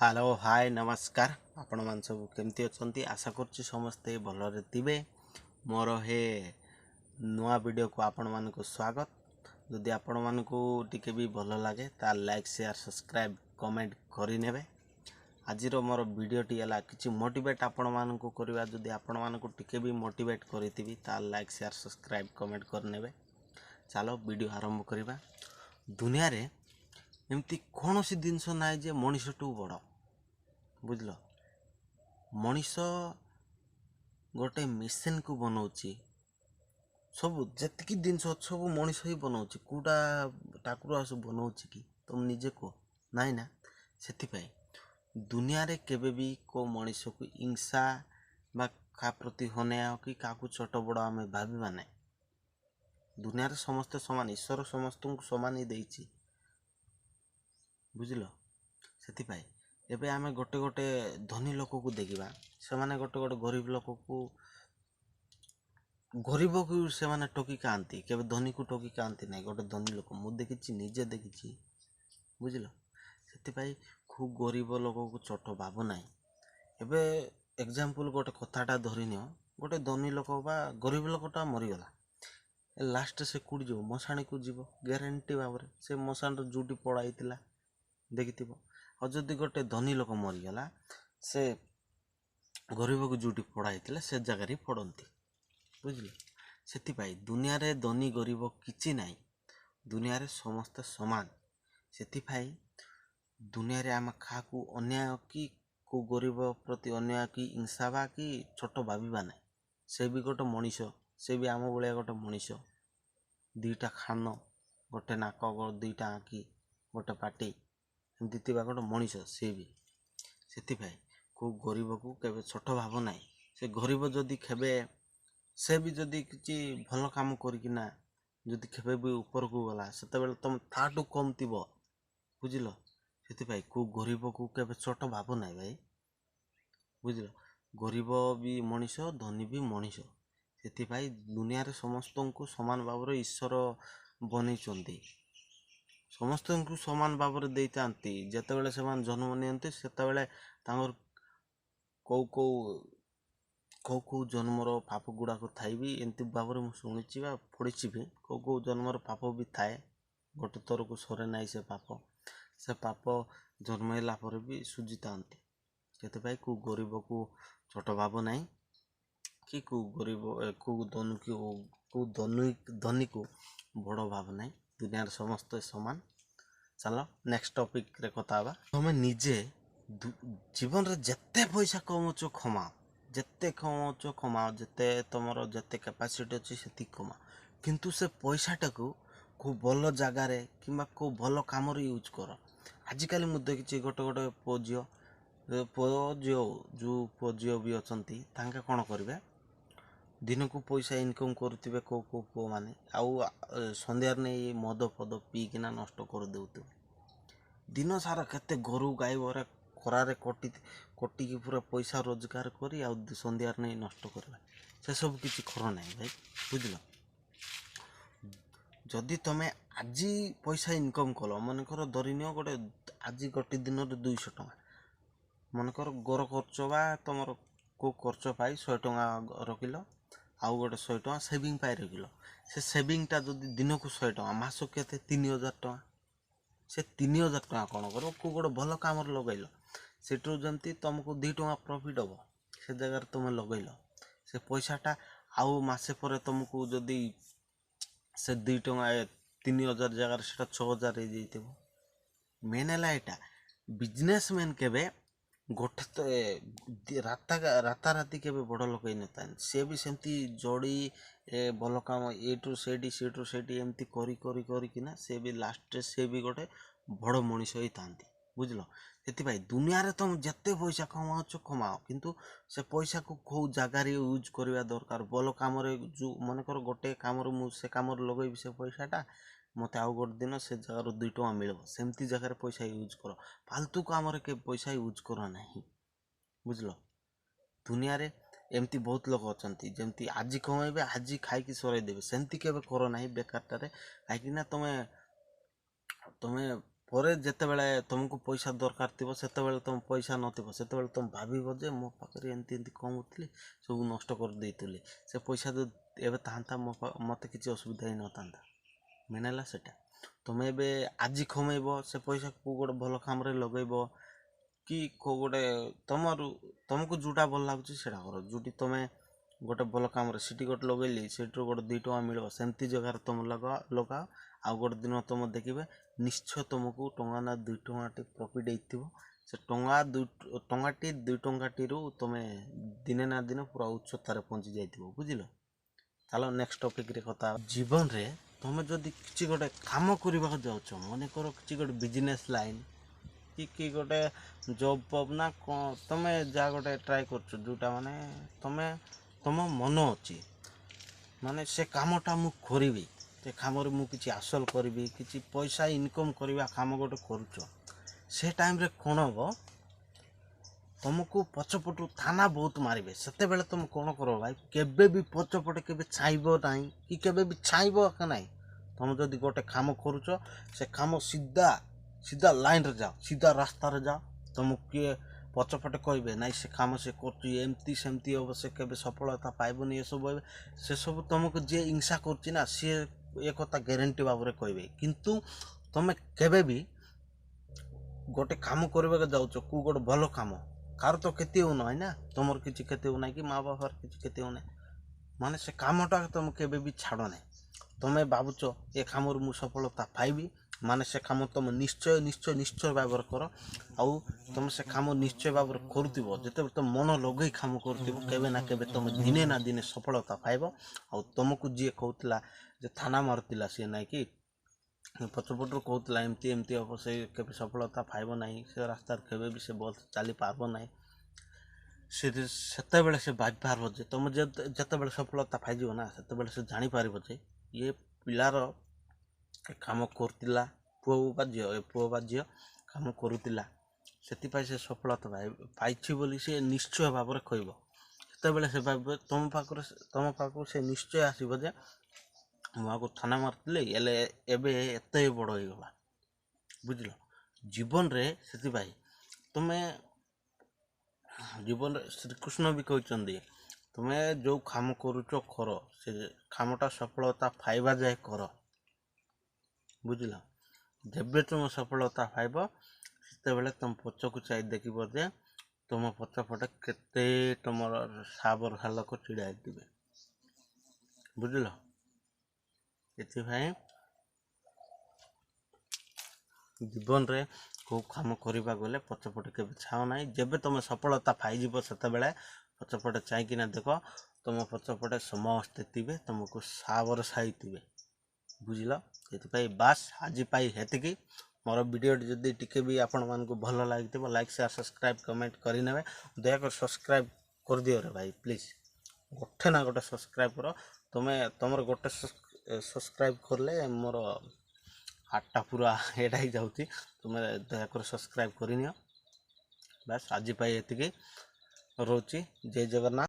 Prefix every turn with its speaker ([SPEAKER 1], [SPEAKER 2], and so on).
[SPEAKER 1] Hello hi नमस्कार आपण मान सब केमती अछंती आशा करछि समस्ते भलरे थिबे। मोर हे नुआ वीडियो को आपण मान को स्वागत। जदि आपण मान को टिके भी भल लागे ता लाइक शेयर सब्सक्राइब कमेंट करि नेबे। आजिर मोर वीडियो टी हला किछि मोटिवेट आपण मान को करबा। जदि आपण मान को टिके भी मोटिवेट करिथिबी ता लाइक शेयर सब्सक्राइब कमेंट कर नेबे। चलो वीडियो आरंभ करबा। दुनिया रे एमती कोनोसी जिनस नाइ जे मनुष्यटू बड़ बुझल। मनीष गोटे मेसीन को बनाऊँच सब जतिक जिनस सब मनीष ही बनाऊँच। कौटा ठाकुर आस बनाऊँच कि तुम निजे कह नाई ना। से दुनिया रे केबे भी को मनीष को हिंसा बा का प्रति होने कि क्या छोट बड़ आम भाविबा ना। दुनिया रे समस्ते समान, ईश्वर समस्त को समान ही देइछि बुझल। से एबे आमे गोटे गोटे धनी लोक को देखा से माने गोटे गोटे गरीब लोक को से माने टोकी खाती केबे धनी को टोकी खाती ना। गोटे धनी लोक मु देखी निजे देखी बुझल। से खूब गरीब लोक को छोट भाव ना। एबे एग्जांपल गोटे कथाटा धरी नियो। गोटे धनी लोक बा गरीब लोकटा मरीगला लास्ट से कौट जीव मशाणी को जीव ग्यारंटी भाव से मशाण जोटी पड़ाई देखि। और जदि गोटे धनी लोक मरीगला से गरीब को जोटी पड़ाई से जगार पड़ती बुझल। से दुनिया रे धनी गरीब किछि नाई, दुनिया रे समस्त समान। से दुनिया रे आम क्या अन्याय कि को गरीब प्रति अन्याय कि हिंसा बा कि छोट भाविबा ना। से भी गोटे मनीष, से भी आम भाया गोटे मनीष। दुईटा खान, गोटे नाक, दुईटा आँखि, गोटे पाटी एमती गोटे मनीष। सी भी से को गरीब को केबे छोट भाव ना। से गरीब जदि खेबे से भी जदि किसी भल काम करना जदि खेबे भी ऊपर को गला से तुम ताठू कम थी बुझल। से को गरीब को केबे छोट भाव ना भाई बुझल। गरीब भी मनीष, धनी भी मनीष। से दुनिया रे समस्त को समान भाव ईश्वर बन समस्त को समान भाव देता जिते से जन्म नि से कौ कौ कौ कौ जन्मर पाप गुड़ाक थाई भी एमती भाव में शुणी पढ़ी भी कौ कौ जन्मर पाप भी थाए। गोटे थर को सरे ना से पाप जन्मला भी सुझी था। से को गरीब को छोट भाव ना कि को गरीब को धनी को बड़ भाव ना। दुनिया समस्त समान। चलो नेक्स्ट टॉपिक रे कथा बा। तुम्हें निजे जीवन रे जत्ते पैसा कमाउछ कमाओ, जत्ते कमाउछ कमाओ, जत्ते तुमर जत्ते कैपेसिटी अछि सेति कमाओ। किंतु से पैसाटा को भल जगार कि भल काम यूज कर। आजिकल मुझे देखी गोटे गोटे पुओ जो पुओ भी अच्छा कौन करेंगे दिन को पैसा इनकम करुवे कौ कौ पुओ मैंने आउ सन्धार नहीं मद फद पीकिना नष्ट कर देते दिन सारा केते गोरु गाई बरा खरारे कटिकी पूरा पैसा रोजगार करी सन्धार नहीं नष्ट करवा से सब किसी खर ना भाई बुझल। जदि तुम आज पैसा इनकम कल मनकर धरीनि गोटे आज गोटे दिन 200 टଙ୍କା मनकर गोर खर्च बा तुम को खर्च पाई 100 टଙ୍କା रखिल आउ गोटे 100 टଙ୍କା सेविंग पाई रखिल। से सेविंगटा जदि दिन को 100 टଙ୍କା मास के 3000 टଙ୍କା से 3000 टଙ୍କା कौन कर गोटे भल कम लगेल सेठू जमती तुमको 2 टଙ୍କା प्रॉफिट हम से जगार तुम लगेल से पैसाटा आउ मसे पर तुमको जदि से 2 टଙ୍କା 3000 जगार से 6000 हो जाइए। मेन है यहाँ बिजनेसमैन केबे गोटे राताराति केबे बड़ लोक नता सी भी सेमती जोड़ी भल कम एटू सेठी एमती करिकिना से भी लास्ट से भी गोटे बड़ मनीष ही था बुझल। से दुनिया रे तुम जिते पैसा कमाओ कमाओ किंतु से पैसा को कौ जगार यूज करवा दरकार भल कम जो मनकर गोटे कम से कम लगे से पैसाटा मत आउ गोटे दिन से जगार 2 टଙ୍କା मिल सेमती जगार पैसा यूज कर फालतू कम के पैसा यूज कर ना बुझल। दुनिया रे एमती बहुत लोग अच्छा जमती आज कमेबे आज खाई सरई देवे सेमती केबे कर ना बेकारटारे कहीं तुम्हें ପରେ ଯେତେବେଳେ ତୁମକୁ ପଇସା ଦରକାର ଥିବ ସେତେବେଳେ ତୁମ ପଇସା ନଥିବ ସେତେବେଳେ ତୁମେ ଭାବିବ ଯେ ମୋ ପାଖରେ ଏମିତି ଏମିତି କମୁଥିଲି ସବୁ ନଷ୍ଟ କରିଦେଇଥିଲି ସେ ପଇସା ଯଦି ଏବେ ଥାନ୍ତା ମୋତେ କିଛି ଅସୁବିଧା ହିଁ ନଥାନ୍ତା। ମେନ୍ ହେଲା ସେଟା ତୁମେ ଏବେ ଆଜି କମେଇବ ସେ ପଇସାକୁ ଗୋଟେ ଭଲ କାମରେ ଲଗେଇବ କି କେଉଁ ଗୋଟେ ତୁମକୁ ଯେଉଁଟା ଭଲ ଲାଗୁଛି ସେଇଟା କର। ଯେଉଁଠି ତୁମେ ଗୋଟେ ଭଲ କାମରେ ସେଠି ଗୋଟେ ଲଗେଇଲି ସେଠିରୁ ଗୋଟେ 2 ଟଙ୍କା ମିଳିବ ସେମିତି ଜାଗାରେ ତୁମେ ଲଗାଅ। ଆଉ ଗୋଟେ ଦିନ ତୁମେ ଦେଖିବେ ନିଶ୍ଚୟ ତୁମକୁ ଟଙ୍କା ନା 2 ଟଙ୍କାଟି ପ୍ରଫିଟ୍ ହେଇଥିବ। ସେ ଟଙ୍କାଟି 2 ଟଙ୍କାଟିରୁ ତୁମେ ଦିନେ ନା ଦିନେ ପୁରା ଉଚ୍ଚତାରେ ପହଞ୍ଚି ଯାଇଥିବ। ବୁଝିଲ? ଚାଲ ନେକ୍ସଟ ଟପିକ୍ରେ କଥା। ଜୀବନରେ ତୁମେ ଯଦି କିଛି ଗୋଟେ କାମ କରିବାକୁ ଯାଉଛ, ମନେକର କିଛି ଗୋଟେ ବିଜନେସ୍ ଲାଇନ୍ କି ଗୋଟେ ଜବ୍ ଫବ୍ ନା କ'ଣ ତୁମେ ଯାହା ଗୋଟେ ଟ୍ରାଏ କରୁଛ ଯେଉଁଟା ମାନେ ତୁମ ମନ ଅଛି ମାନେ ସେ କାମଟା ମୁଁ କରିବି, ସେ କାମରେ ମୁଁ କିଛି ହାସଲ କରିବି, କିଛି ପଇସା ଇନକମ୍ କରିବା କାମ ଗୋଟେ କରୁଛ, ସେ ଟାଇମ୍ରେ କ'ଣ ହେବ ତୁମକୁ ପଛପଟୁ ଥାନା ବହୁତ ମାରିବେ। ସେତେବେଳେ ତୁମେ କ'ଣ କର ଭାଇ, କେବେ ବି ପଛପଟେ କେବେ ଛାଇବ ନାହିଁ କି କେବେ ବି ଛାଇବ ଏକା ନାହିଁ। ତୁମେ ଯଦି ଗୋଟେ କାମ କରୁଛ ସେ କାମ ସିଧା ଲାଇନ୍ରେ ଯାଅ, ସିଧା ରାସ୍ତାରେ ଯାଅ। ତୁମକୁ କିଏ ପଛପଟେ କହିବେ ନାଇଁ ସେ କାମ ସେ କରୁଛି ଏମିତି ସେମିତି ହେବ, ସେ କେବେ ସଫଳତା ପାଇବନି, ଏସବୁ ହେବେ। ସେସବୁ ତୁମକୁ ଯିଏ ହିଂସା କରୁଛି ନା ସିଏ ଏ କଥା ଗ୍ୟାରେଣ୍ଟି ଭାବରେ କହିବେ। କିନ୍ତୁ ତୁମେ କେବେ ବି ଗୋଟେ କାମ କରିବାକୁ ଯାଉଛ, କେଉଁ ଗୋଟେ ଭଲ କାମ, କାହାର ତ କ୍ଷତି ହେଉନାହିଁ ନା, ତୁମର କିଛି କ୍ଷତି ହେଉନାହିଁ କି ମା ବାପାର କିଛି କ୍ଷତି ହେଉନାହିଁ, ମାନେ ସେ କାମଟା ତୁମେ କେବେ ବି ଛାଡ଼ ନାହିଁ। ତୁମେ ଭାବୁଛ ଏ କାମରୁ ମୁଁ ସଫଳତା ପାଇବି, ମାନେ ସେ କାମ ତୁମେ ନିଶ୍ଚୟ ଭାବରେ କର। ଆଉ ତୁମେ ସେ କାମ ନିଶ୍ଚୟ ଭାବରେ କରୁଥିବ। ଯେତେବେଳେ ତୁମେ ମନ ଲଗେଇ କାମ କରୁଥିବ କେବେ ନା କେବେ ତୁମେ ଦିନେ ନା ଦିନେ ସଫଳତା ପାଇବ। ଆଉ ତୁମକୁ ଯିଏ କହୁଥିଲା ଯେ ଥାନା ମାରୁଥିଲା ସିଏ ନାଇଁ କି ପଛପଟରୁ କହୁଥିଲା ଏମିତି ହେବ, ସେ କେବେ ସଫଳତା ପାଇବ ନାହିଁ, ସେ ରାସ୍ତାରେ କେବେ ବି ସେ ଭଲ ଚାଲିପାରିବ ନାହିଁ, ସେତେବେଳେ ସେ ଭାବିପାରିବ ଯେ ତୁମେ ଯେତେବେଳେ ସଫଳତା ପାଇଯିବ ନା ସେତେବେଳେ ସେ ଜାଣିପାରିବ ଯେ ଇଏ ପିଲାର କାମ କରୁଥିଲା, ପୁଅ ବା ଝିଅ କାମ କରୁଥିଲା, ସେଥିପାଇଁ ସେ ସଫଳତା ପାଇଛି ବୋଲି ସେ ନିଶ୍ଚୟ ଭାବରେ କହିବ। ସେତେବେଳେ ସେ ଭାବିବ ତୁମ ପାଖକୁ ସେ ନିଶ୍ଚୟ ଆସିବ ଯେ ମୁଁ ଆଗକୁ ଥାନା ମାରିଥିଲି ହେଲେ ଏବେ ଏତେ ବଡ଼ ହେଇଗଲା। ବୁଝିଲ? ଜୀବନରେ ସେଥିପାଇଁ ଜୀବନରେ ଶ୍ରୀକୃଷ୍ଣ ବି କହିଛନ୍ତି ତୁମେ ଯେଉଁ କାମ କରୁଛ କର, ସେ କାମଟା ସଫଳତା ପାଇବା ଯାଏ କର। ବୁଝିଲ? ଯେବେ ତୁମେ ସଫଳତା ପାଇବ ସେତେବେଳେ ତୁମ ପଛକୁ ଚାହିଁ ଦେଖିବ ଯେ ତୁମ ପଛପଟେ କେତେ ତୁମର ସାବର ଲୋକ ଛିଡ଼ା ହେଇଥିବେ। ବୁଝିଲ? ଏଥିପାଇଁ ଜୀବନରେ କେଉଁ କାମ କରିବାକୁ ଗଲେ ପଛପଟେ କେବେ ଛାଅ ନାହିଁ। ଯେବେ ତୁମେ ସଫଳତା ପାଇଯିବ ସେତେବେଳେ ପଛପଟେ ଚାହିଁକିନା ଦେଖ, ତୁମ ପଛପଟେ ସମସ୍ତେ ଥିବେ, ତୁମକୁ ସାବର ସାଇଥିବେ। ବୁଝିଲ? ସେଥିପାଇଁ ବାସ୍ ଆଜି ପାଇଁ ହେତିକି। ମୋର ଭିଡ଼ିଓଟି ଯଦି ଟିକେ ବି ଆପଣମାନଙ୍କୁ ଭଲ ଲାଗିଥିବ ଲାଇକ୍ ସେୟାର ସବସ୍କ୍ରାଇବ୍ କମେଣ୍ଟ କରିନେବେ। ଦୟାକରି ସବସ୍କ୍ରାଇବ୍ କରିଦିଅ ରେ ଭାଇ ପ୍ଲିଜ୍। ଗୋଟେ ନା ଗୋଟେ ସବସ୍କ୍ରାଇବ୍ କର। ତୁମର ଗୋଟେ ସବସ୍କ୍ରାଇବ୍ କଲେ ମୋର 8ଟା ପୁରା ଏଇଟା ହେଇଯାଉଛି। ତୁମେ ଦୟାକରି ସବସ୍କ୍ରାଇବ୍ କରିନିଅ। ବାସ୍ ଆଜି ପାଇଁ ଏତିକି ରହୁଛି। ଜୟ ଜଗନ୍ନାଥ।